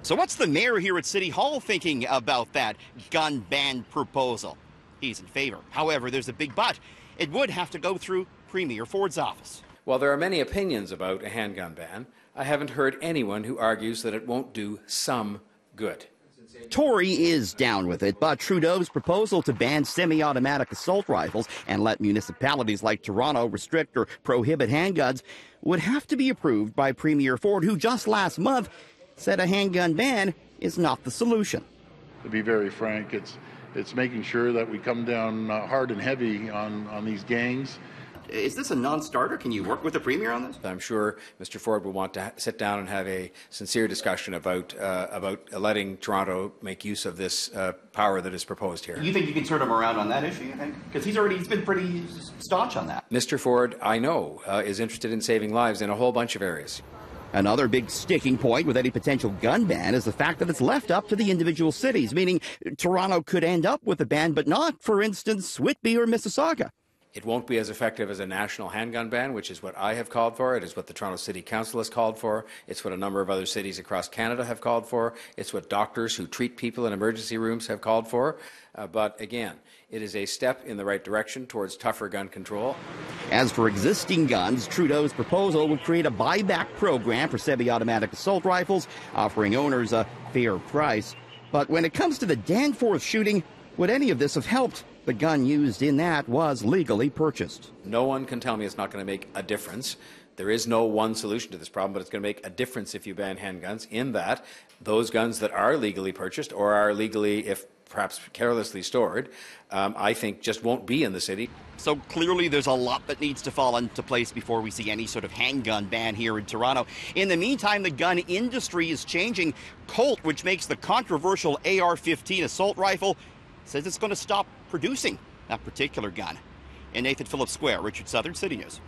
So what's the mayor here at City Hall thinking about that gun ban proposal? He's in favor. However, there's a big but. It would have to go through Premier Ford's office. While there are many opinions about a handgun ban, I haven't heard anyone who argues that it won't do some good. Tory is down with it, but Trudeau's proposal to ban semi-automatic assault rifles and let municipalities like Toronto restrict or prohibit handguns would have to be approved by Premier Ford, who just last month said a handgun ban is not the solution. To be very frank, it's making sure that we come down hard and heavy on these gangs. Is this a non-starter? Can you work with the Premier on this? I'm sure Mr. Ford will want to sit down and have a sincere discussion about letting Toronto make use of this power that is proposed here. You think you can turn him around on that issue, you think? Because he's been pretty staunch on that. Mr. Ford, I know, is interested in saving lives in a whole bunch of areas. Another big sticking point with any potential gun ban is the fact that it's left up to the individual cities, meaning Toronto could end up with a ban, but not, for instance, Whitby or Mississauga. It won't be as effective as a national handgun ban, which is what I have called for. It is what the Toronto City Council has called for. It's what a number of other cities across Canada have called for. It's what doctors who treat people in emergency rooms have called for. But again, it is a step in the right direction towards tougher gun control. As for existing guns, Trudeau's proposal would create a buyback program for semi-automatic assault rifles, offering owners a fair price. But when it comes to the Danforth shooting, would any of this have helped? The gun used in that was legally purchased. No one can tell me it's not going to make a difference. There is no one solution to this problem, but it's going to make a difference if you ban handguns, in that those guns that are legally purchased or are legally, if perhaps carelessly stored, I think just won't be in the city. So clearly there's a lot that needs to fall into place before we see any sort of handgun ban here in Toronto. In the meantime, the gun industry is changing. Colt, which makes the controversial AR-15 assault rifle, says it's going to stop producing that particular gun. In Nathan Phillips Square, Richard Southern, City News.